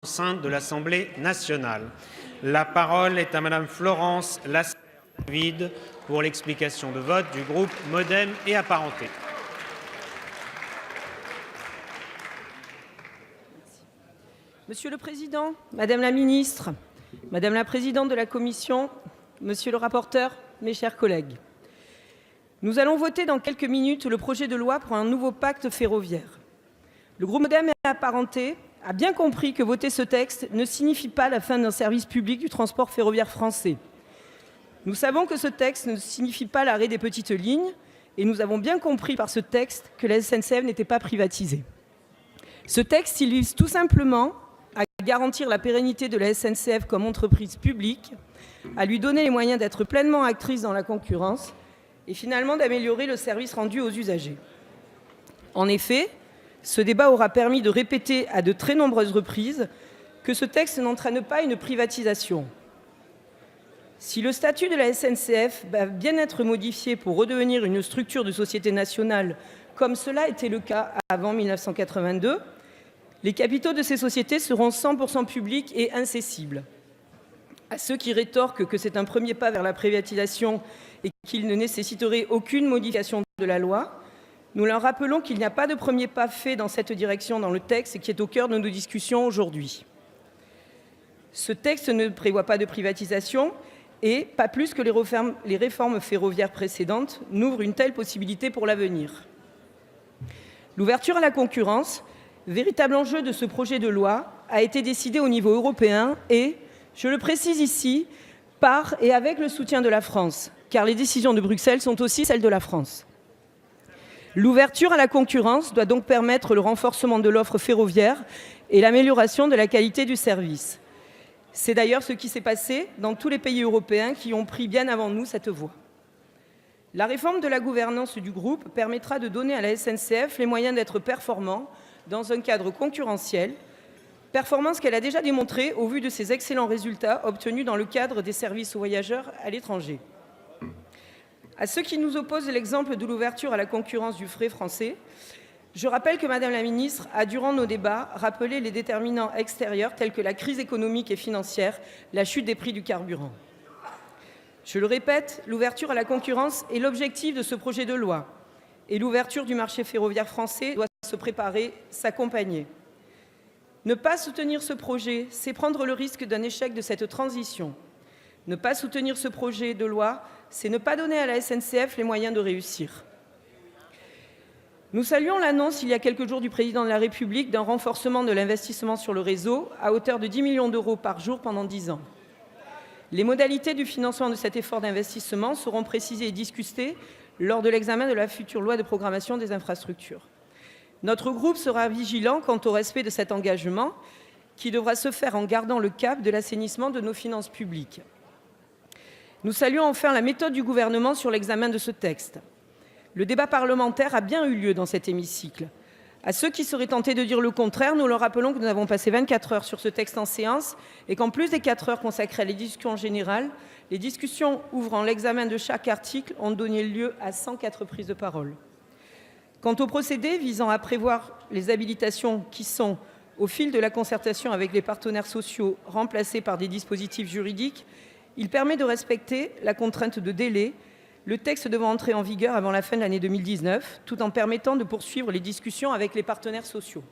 au sein de l'Assemblée nationale. La parole est à Madame Florence Lasserre-David pour l'explication de vote du groupe Modem et Apparentés. Monsieur le Président, Madame la Ministre, Madame la Présidente de la Commission, Monsieur le rapporteur, mes chers collègues. Nous allons voter dans quelques minutes le projet de loi pour un nouveau pacte ferroviaire. Le groupe Modem et Apparentés a bien compris que voter ce texte ne signifie pas la fin d'un service public du transport ferroviaire français. Nous savons que ce texte ne signifie pas l'arrêt des petites lignes et nous avons bien compris par ce texte que la SNCF n'était pas privatisée. Ce texte, il vise tout simplement à garantir la pérennité de la SNCF comme entreprise publique, à lui donner les moyens d'être pleinement actrice dans la concurrence et finalement d'améliorer le service rendu aux usagers. En effet, ce débat aura permis de répéter à de très nombreuses reprises que ce texte n'entraîne pas une privatisation. Si le statut de la SNCF va bien être modifié pour redevenir une structure de société nationale, comme cela était le cas avant 1982, les capitaux de ces sociétés seront 100% publics et incessibles. À ceux qui rétorquent que c'est un premier pas vers la privatisation et qu'il ne nécessiterait aucune modification de la loi, nous leur rappelons qu'il n'y a pas de premier pas fait dans cette direction dans le texte qui est au cœur de nos discussions aujourd'hui. Ce texte ne prévoit pas de privatisation et, pas plus que les réformes ferroviaires précédentes, n'ouvrent une telle possibilité pour l'avenir. L'ouverture à la concurrence, véritable enjeu de ce projet de loi, a été décidée au niveau européen et, je le précise ici, par et avec le soutien de la France, car les décisions de Bruxelles sont aussi celles de la France. L'ouverture à la concurrence doit donc permettre le renforcement de l'offre ferroviaire et l'amélioration de la qualité du service. C'est d'ailleurs ce qui s'est passé dans tous les pays européens qui ont pris bien avant nous cette voie. La réforme de la gouvernance du groupe permettra de donner à la SNCF les moyens d'être performant dans un cadre concurrentiel, performance qu'elle a déjà démontrée au vu de ses excellents résultats obtenus dans le cadre des services aux voyageurs à l'étranger. À ceux qui nous opposent l'exemple de l'ouverture à la concurrence du fret français, je rappelle que Madame la Ministre a, durant nos débats, rappelé les déterminants extérieurs tels que la crise économique et financière, la chute des prix du carburant. Je le répète, l'ouverture à la concurrence est l'objectif de ce projet de loi et l'ouverture du marché ferroviaire français doit se préparer, s'accompagner. Ne pas soutenir ce projet, c'est prendre le risque d'un échec de cette transition. Ne pas soutenir ce projet de loi, c'est ne pas donner à la SNCF les moyens de réussir. Nous saluons l'annonce il y a quelques jours du Président de la République d'un renforcement de l'investissement sur le réseau à hauteur de 10 millions d'euros par jour pendant 10 ans. Les modalités du financement de cet effort d'investissement seront précisées et discutées lors de l'examen de la future loi de programmation des infrastructures. Notre groupe sera vigilant quant au respect de cet engagement qui devra se faire en gardant le cap de l'assainissement de nos finances publiques. Nous saluons enfin la méthode du gouvernement sur l'examen de ce texte. Le débat parlementaire a bien eu lieu dans cet hémicycle. À ceux qui seraient tentés de dire le contraire, nous leur rappelons que nous avons passé 24 heures sur ce texte en séance et qu'en plus des 4 heures consacrées à les discussions générales, les discussions ouvrant l'examen de chaque article ont donné lieu à 104 prises de parole. Quant au procédé visant à prévoir les habilitations qui sont, au fil de la concertation avec les partenaires sociaux, remplacées par des dispositifs juridiques, il permet de respecter la contrainte de délai, le texte devant entrer en vigueur avant la fin de l'année 2019, tout en permettant de poursuivre les discussions avec les partenaires sociaux.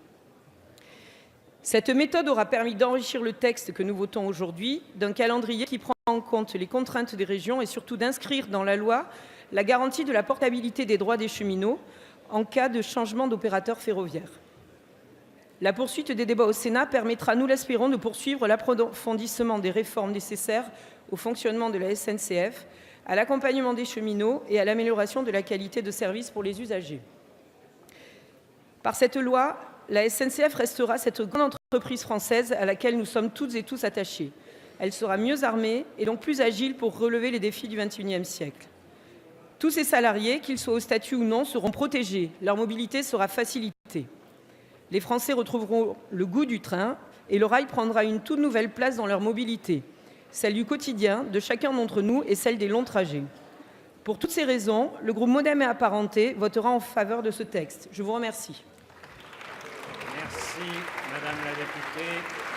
Cette méthode aura permis d'enrichir le texte que nous votons aujourd'hui d'un calendrier qui prend en compte les contraintes des régions et surtout d'inscrire dans la loi la garantie de la portabilité des droits des cheminots en cas de changement d'opérateur ferroviaire. La poursuite des débats au Sénat permettra, nous l'espérons, de poursuivre l'approfondissement des réformes nécessaires au fonctionnement de la SNCF, à l'accompagnement des cheminots et à l'amélioration de la qualité de service pour les usagers. Par cette loi, la SNCF restera cette grande entreprise française à laquelle nous sommes toutes et tous attachés. Elle sera mieux armée et donc plus agile pour relever les défis du XXIe siècle. Tous ces salariés, qu'ils soient au statut ou non, seront protégés. Leur mobilité sera facilitée. Les Français retrouveront le goût du train et le rail prendra une toute nouvelle place dans leur mobilité, celle du quotidien de chacun d'entre nous et celle des longs trajets. Pour toutes ces raisons, le groupe Modem et Apparentés votera en faveur de ce texte. Je vous remercie. Merci, Madame la députée.